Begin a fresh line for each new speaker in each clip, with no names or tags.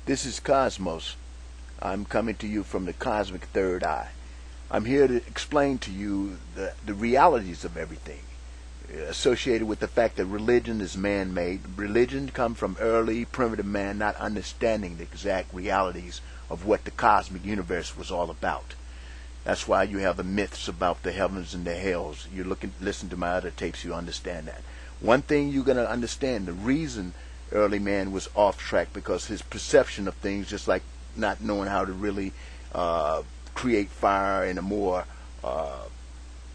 This is Cosmos. I'm coming to you from the cosmic third eye. I'm here to explain to you the realities of everything associated with the fact that religion is man-made. Religion comes from early primitive man not understanding the exact realities of what the cosmic universe was all about. That's why you have the myths about the heavens and the hells. Listen to my other tapes, you understand that. One thing you're going to understand, the reason early man was off track, because his perception of things, just like not knowing how to really create fire in a more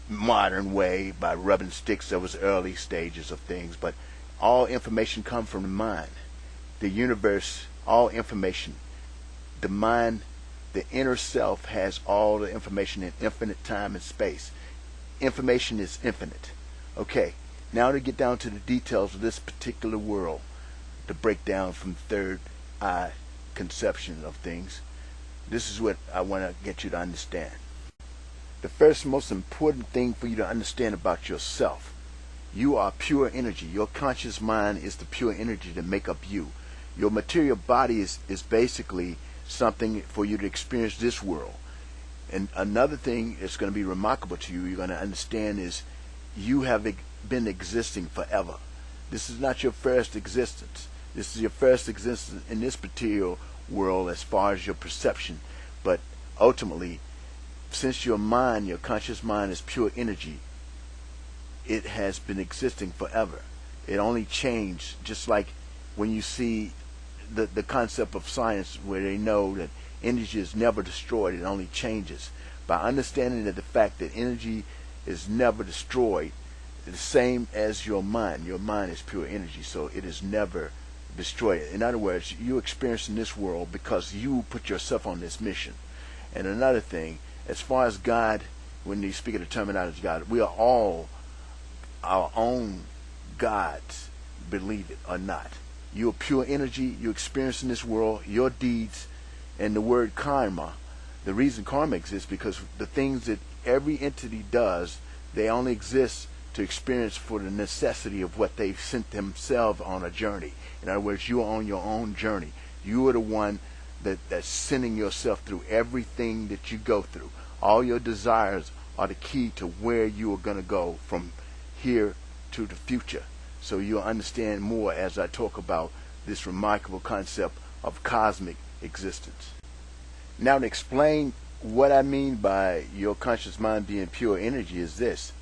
modern way by rubbing sticks, that was early stages of things. But all information comes from the mind. The universe, all information. The mind, the inner self, has all the information in infinite time and space. Information is infinite. Okay, now to get down to the details of this particular world, to break down from third eye conception of things. This is what I want to get you to understand. The first most important thing for you to understand about yourself: you are pure energy. Your conscious mind is the pure energy that make up you. Your material body is basically something for you to experience this world. And another thing that's going to be remarkable to you, you're going to understand, is you have been existing forever. This is not your first existence. This is your first existence in this material world as far as your perception. But ultimately, since your mind, your conscious mind, is pure energy, it has been existing forever. It only changed, just like when you see the concept of science, where they know that energy is never destroyed, it only changes. By understanding that the fact that energy is never destroyed, the same as your mind is pure energy, so it is never destroyed. In other words, you experience in this world because you put yourself on this mission. And another thing, as far as God, when you speak of the terminology God, we are all our own gods, believe it or not. You're pure energy. You experience in this world your deeds, and the word karma. The reason karma exists because the things that every entity does, they only exist to experience for the necessity of what they've sent themselves on a journey. In other words, you are on your own journey. You are the one that's sending yourself through everything that you go through. All your desires are the key to where you are going to go from here to the future. So you'll understand more as I talk about this remarkable concept of cosmic existence. Now, to explain what I mean by your conscious mind being pure energy is this.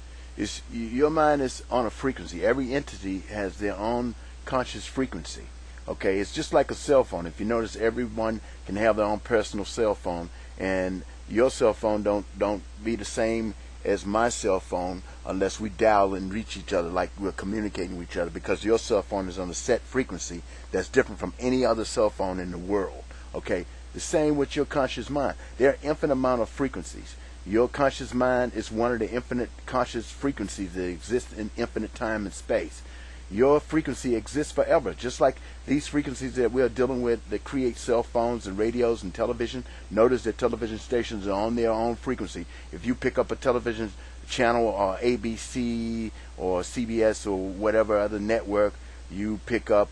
Your mind is on a frequency. Every entity has their own conscious frequency. Okay, it's just like a cell phone. If you notice, everyone can have their own personal cell phone, and your cell phone don't be the same as my cell phone unless we dial and reach each other like we're communicating with each other, because your cell phone is on a set frequency that's different from any other cell phone in the world. Okay, the same with your conscious mind. There are infinite amount of frequencies. Your conscious mind is one of the infinite conscious frequencies that exist in infinite time and space. Your frequency exists forever, just like these frequencies that we are dealing with that create cell phones and radios and television. Notice that television stations are on their own frequency. If you pick up a television channel, or ABC or CBS or whatever other network you pick up,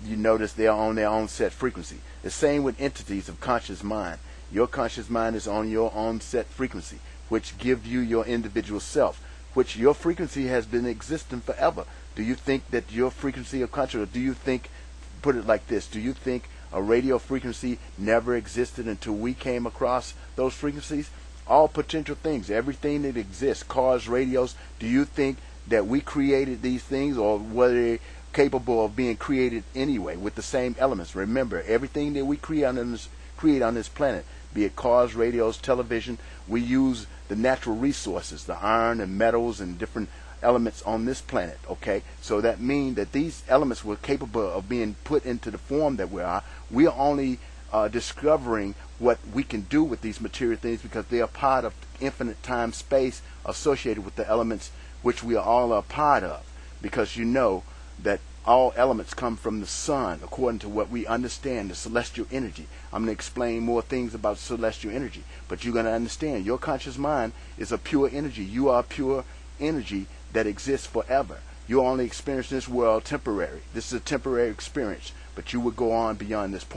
you notice they are on their own set frequency. The same with entities of conscious mind. Your conscious mind is on your own set frequency, which gives you your individual self, which your frequency has been existing forever. Do you think that your frequency of consciousness, or do you think, put it like this, do you think a radio frequency never existed until we came across those frequencies? All potential things, everything that exists, cars, radios, do you think that we created these things, or were they capable of being created anyway with the same elements? Remember, everything that we create on this planet, be it cars, radios, television, we use the natural resources, the iron and metals and different elements on this planet. Okay, so that means that these elements were capable of being put into the form that we are. We are only discovering what we can do with these material things because they are part of infinite time space associated with the elements which we are all a part of, because you know that all elements come from the sun according to what we understand, the celestial energy. I'm going to explain more things about celestial energy, but you're going to understand your conscious mind is a pure energy. You are pure energy that exists forever. You only experience this world temporary. This is a temporary experience, but you will go on beyond this point.